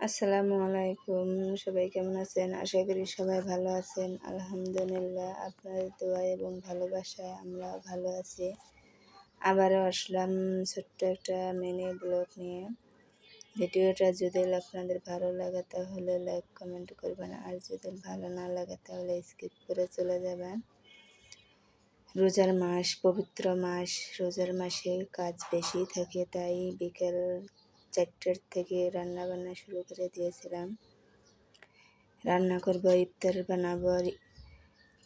আসসালামু আলাইকুম। সবাই কেমন আছেন? আশা করি সবাই ভালো আছেন। আলহামদুলিল্লাহ আপনাদের দোয়া এবং ভালোবাসায় আমরাও ভালো আছি। আবারও আসলাম ছোট্ট একটা মিনি ব্লগ নিয়ে। ভিডিওটা যদি আপনাদের ভালো লাগে তাহলে লাইক কমেন্ট করবেন, আর যদি ভালো না লাগে তাহলে স্কিপ করে চলে যাবেন। রোজার মাস, পবিত্র মাস। রোজার মাসে কাজ বেশি থাকে, তাই বিকেল 4টার থেকে রান্নাবান্না শুরু করে দিয়েছিলাম। রান্না করব, ইফতার বানাবো,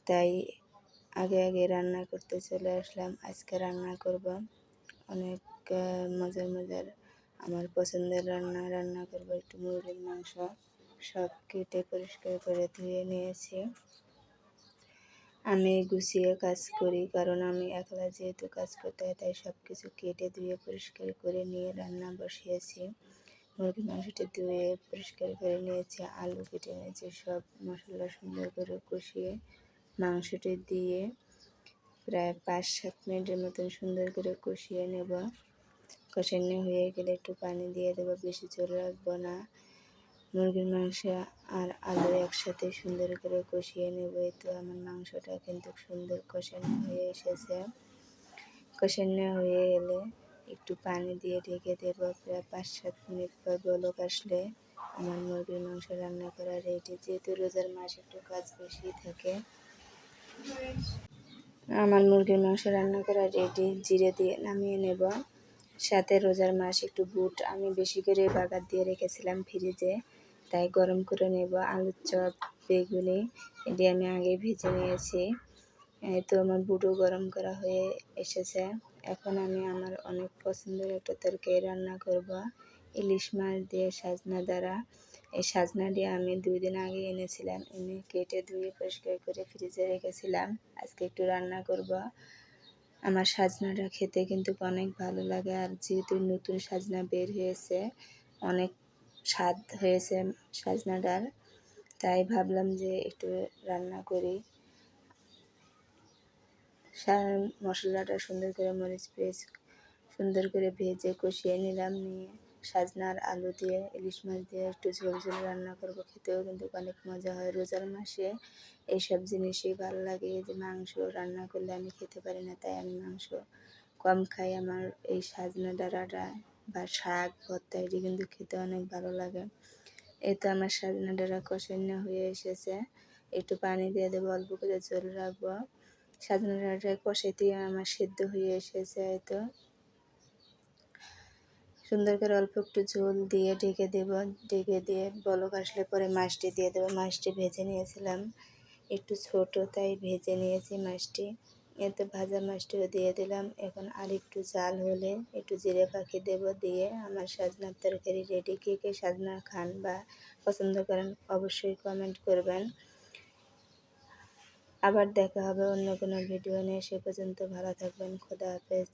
তাই আগে রান্না করতে চলে আসলাম। আজকে রান্না করব অনেক মজার আমার পছন্দের রান্না করব একটু মুরগির মাংস। সব কেটে পরিষ্কার করে ধুয়ে নিয়েছি। আমি গুছিয়ে কাজ করি, কারণ আমি একলা যেহেতু কাজ করতে হয়, তাই সব কিছু কেটে ধুয়ে পরিষ্কার করে নিয়ে রান্না বসিয়েছি। মুরগির মাংসটি ধুয়ে পরিষ্কার করে নিয়েছি, আলু কেটে নিয়েছি, সব মশলা সুন্দর করে কষিয়ে মাংসটি দিয়ে প্রায় 5-7 মিনিটের মতন সুন্দর করে কষিয়ে নেব। কষানো হয়ে গেলে একটু পানি দিয়ে দেবো, বেশি ঝোল রাখবো না। মুরগির মাংস আর আলু একসাথে সুন্দর করে কষিয়ে নেব। এই তো আমার মাংসটা কিন্তু সুন্দর কষানো হয়ে এসেছে। কষানো হয়ে এলে একটু পানি দিয়ে ঢেকে দেবো। প্রায় 5-7 মিনিট পর বলক আসলে আমার মুরগির মাংস রান্না করা রেডি। যেহেতু রোজার মাস একটু কাজ বেশি থাকে, আমার মুরগির মাংস রান্না করা রেডি। জিরে দিয়ে নামিয়ে নেব। সাথে রোজার মাস একটু বুট আমি বেশি করে বাগার দিয়ে রেখেছিলাম ফ্রিজে, তাই গরম করে নেব। আলুর চপ, বেগুনি এটি আমি আগে ভেজে নিয়েছি। তো আমার বুটও গরম করা হয়ে এসেছে। এখন আমি আমার অনেক পছন্দের একটা তরকারি রান্না করব, ইলিশ মাছ দিয়ে সাজনা দ্বারা। এই সাজনাটি আমি 2 দিন আগে এনেছিলাম, এনে কেটে ধুয়ে পরিষ্কার করে ফ্রিজে রেখেছিলাম। আজকে একটু রান্না করব। আমার সাজনাটা খেতে কিন্তু অনেক ভালো লাগে, আর যেহেতু নতুন সাজনা বের হয়েছে, অনেক স্বাদ হয়েছে সাজনাটার, তাই ভাবলাম যে একটু রান্না করি। মশলাটা সুন্দর করে মরিচ পেস্ট সুন্দর করে ভেজে কষিয়ে নিলাম। নিয়ে সাজনার আলু দিয়ে ইলিশ মাছ দিয়ে একটু ঝোল রান্না করব। খেতেও কিন্তু অনেক মজা হয়। রোজার মাসে এইসব জিনিসই ভালো লাগে। যে মাংস রান্না করলে আমি খেতে পারি না, তাই আমি মাংস কম খাই। আমার এই সাজনা ডাঁটাটা বা শাক ভর্তা এটি কিন্তু খেতে অনেক ভালো লাগে। এই তো আমার সাজনা ডাঁটা কষানো হয়ে এসেছে। একটু পানি দিয়ে দেবো, অল্প করে ঝোল রাখবো। সাজনা ডাঁটা কষাইতে আমার সেদ্ধ হয়ে এসেছে। তো সুন্দর করে অল্প একটু ঝোল দিয়ে ঢেকে দেব। ঢেকে দিয়ে বলক আসলে পরে মাছটি দিয়ে দেবো। মাছটি ভেজে নিয়েছিলাম, একটু ছোট তাই ভেজে নিয়েছি মাছটি। এতে ভাজা মাছটিও দিয়ে দিলাম। এখন আর একটু জাল হলে একটু জিরে পাখি দেব। দিয়ে আমার সাজনার তরকারি রেডি। কে কে সাজনা খান বা পছন্দ করেন অবশ্যই কমেন্ট করবেন। আবার দেখা হবে অন্য কোনো ভিডিও নিয়ে। সে পর্যন্ত ভালো থাকবেন। খোদা হাফেজ।